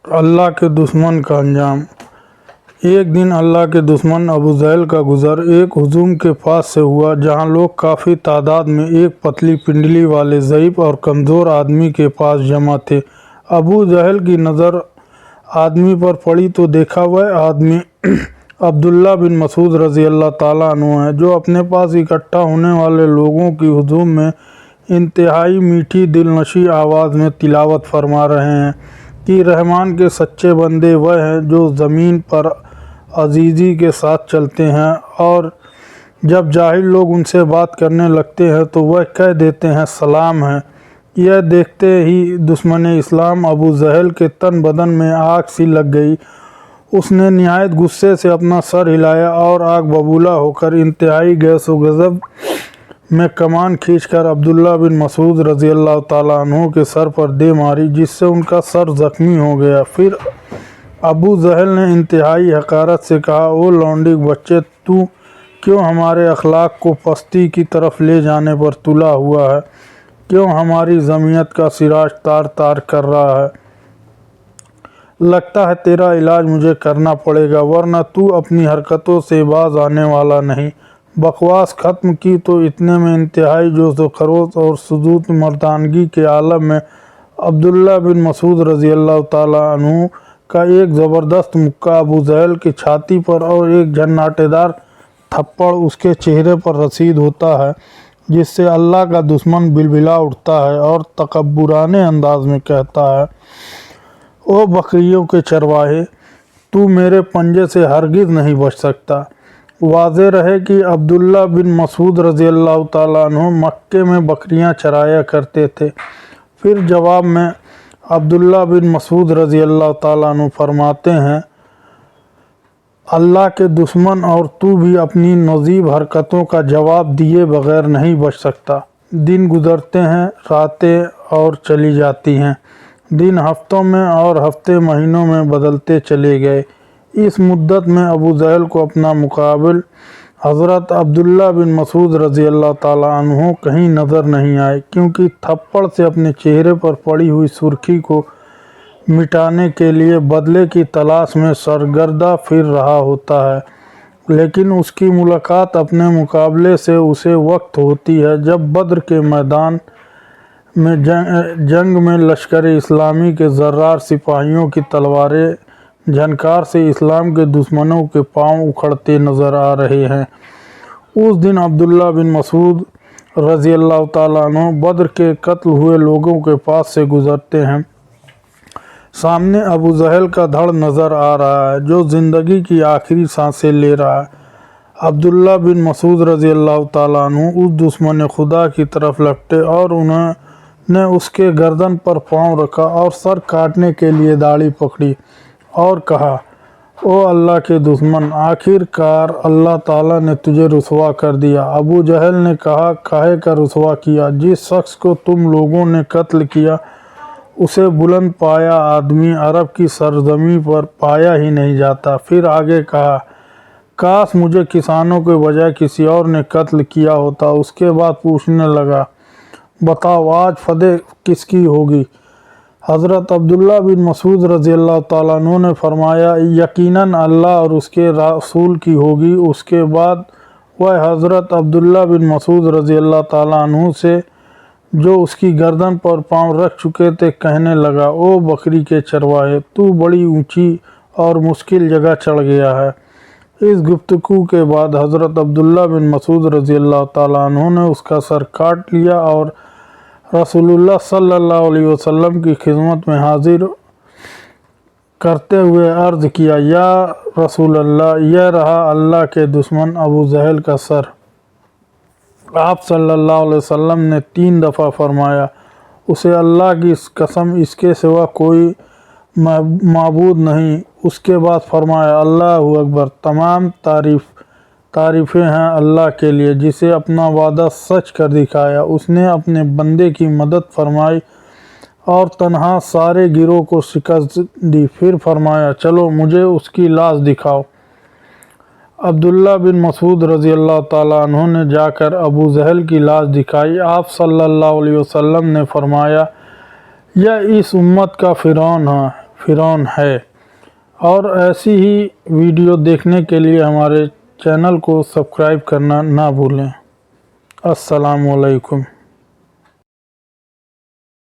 अल्लाह के दुश्मन का अंजाम। एक दिन अल्लाह के दुश्मन अबू जहल का गुजर एक हुजूम के पास से हुआ जहां लोग काफ़ी तादाद में एक पतली पिंडली वाले ज़ईफ़ और कमज़ोर आदमी के पास जमा थे। अबू जहल की नज़र आदमी पर पड़ी तो देखा वह आदमी अब्दुल्ला बिन मसूद रज़ी अल्लाह ताला अन्हु है, जो अपने पास इकट्ठा होने वाले लोगों की हुजूम में इंतहाई मीठी दिलनशी आवाज़ में तिलावत फरमा रहे हैं कि रहमान के सच्चे बंदे वह हैं जो ज़मीन पर अजीज़ी के साथ चलते हैं, और जब जाहिल लोग उनसे बात करने लगते हैं तो वह कह देते हैं सलाम है। यह देखते ही दुश्मन इस्लाम अबू जहल के तन बदन में आग सी लग गई। उसने निहायत गुस्से से अपना सर हिलाया और आग बबूला होकर इंतहाई गैस व गज़ब में कमान खींचकर अब्दुल्ला बिन मसूद रज़ी अल्लाह ताला अन्हु के सर पर दे मारी, जिससे उनका सर ज़ख्मी हो गया। फिर अबू जहल ने इंतहाई हकारत से कहा, ओ लौंडी बच्चे, तू क्यों हमारे अखलाक को पस्ती की तरफ ले जाने पर तुला हुआ है? क्यों हमारी ज़मीयत का सिराज तार तार कर रहा है? लगता है तेरा इलाज मुझे करना पड़ेगा, वरना तू अपनी हरकतों से बाज आने वाला नहीं। बकवास ख़त्म की तो इतने में इंतहाई जोश व खरोश और सुजूद मर्दानगी के आलम में अब्दुल्ला बिन मसूद रज़ी अल्लाह ताला अन्हु का एक ज़बरदस्त मुक्का अबू जहल की छाती पर और एक झन्नाटेदार थप्पड़ उसके चेहरे पर रसीद होता है, जिससे अल्लाह का दुश्मन बिलबिला उठता है और तकब्बुराने अंदाज में कहता है, ओ बकरियों के चरवाहे, तू मेरे पंजे से हरगिज़ नहीं बच सकता। वाज़े रहे कि अब्दुल्ला बिन मसूद रज़ी अल्लाह ताला अन्हु मक्के में बकरियां चराया करते थे। फिर जवाब में अब्दुल्ला बिन मसूद रज़ी अल्लाह ताला अन्हु फरमाते हैं, अल्लाह के दुश्मन और तू भी अपनी नजीब हरकतों का जवाब दिए बगैर नहीं बच सकता। दिन गुजरते हैं, रातें और चली जाती हैं, दिन हफ्तों में और हफ्ते महीनों में बदलते चले गए। इस मुद्दत में अबू जहल को अपना मुकाबिल हज़रत अब्दुल्ला बिन मसूद रज़ी अल्लाह ताला अन्हु कहीं नज़र नहीं आए, क्योंकि थप्पड़ से अपने चेहरे पर पड़ी हुई सुर्खी को मिटाने के लिए बदले की तलाश में सरगर्दा फिर रहा होता है। लेकिन उसकी मुलाकात अपने मुकाबले से उसे वक्त होती है जब बद्र के मैदान में जंग में लश्कर इस्लामी के ज़र्रार सिपाहियों की तलवारें झनकार से इस्लाम के दुश्मनों के पांव उखड़ते नज़र आ रहे हैं। उस दिन अब्दुल्ला बिन मसूद रज़ी अल्लाह ताला अन्हु बद्र के कत्ल हुए लोगों के पास से गुज़रते हैं। सामने अबू जहल का धड़ नज़र आ रहा है, जो ज़िंदगी की आखिरी सांसें ले रहा है। अब्दुल्ला बिन मसूद रज़ी अल्लाह ताला अन्हु उस दुश्मन खुदा की तरफ लपटे और उन्होंने उसके गर्दन पर पाँव रखा और सर काटने के लिए दाढ़ी पकड़ी और कहा, ओ अल्लाह के दुश्मन, आखिरकार अल्लाह ताला ने तुझे रुसवा कर दिया। अबू जहल ने कहा, काहे का रुसवा किया? जिस शख्स को तुम लोगों ने कत्ल किया उसे बुलंद पाया आदमी अरब की सरजमी पर पाया ही नहीं जाता। फिर आगे कहा, काश मुझे किसानों के बजाय किसी और ने कत्ल किया होता। उसके बाद पूछने लगा, बताओ आज फतेह किसकी होगी? हज़रत अब्दुल्ला बिन मसूद रज़ी अल्लाह ताला अन्हु ने फरमाया, यकीनन अल्लाह और उसके रसूल की होगी। उसके बाद वह हज़रत अब्दुल्ला बिन मसूद रज़ी अल्लाह ताला अन्हु से, जो उसकी गर्दन पर पाँव रख चुके थे, कहने लगा, ओ बकरी के चरवाहे, तू बड़ी ऊंची और मुश्किल जगह चढ़ गया है। इस गुफ्तगू के बाद हज़रत अब्दुल्ला बिन मसूद रज़ी अल्लाह ताला अन्हु ने उसका सर काट लिया और रसूलुल्लाह सल्लल्लाहु अलैहि वसल्लम की खिदमत में हाजिर करते हुए अर्ज़ किया, या रसूल अल्लाह, यह रहा अल्लाह के दुश्मन अबू जहल का सर। आप सल्लल्लाहु अलैहि वसल्लम ने 3 दफ़ा फरमाया, उसे अल्लाह की कसम, इसके सिवा कोई माबूद नहीं। उसके बाद फरमाया, अल्लाहु अकबर, तमाम तारीफ़ें हैं अल्लाह के लिए, जिसे अपना वादा सच कर दिखाया। उसने अपने बंदे की मदद फरमाई और तन्हा सारे गिरोह को शिकस्त दी। फिर फरमाया, चलो मुझे उसकी लाश दिखाओ। अब्दुल्ला बिन मसूद रज़ी अल्लाह ताला अन्हु ने जाकर अबू जहल की लाश दिखाई। आप सल्लल्लाहु अलैहि वसल्लम ने फरमाया, यह इस उम्मत का फ़िरौन है। फिरौन है। और ऐसी ही वीडियो देखने के लिए हमारे चैनल को सब्सक्राइब करना ना भूलें। अस्सलामु अलैकुम।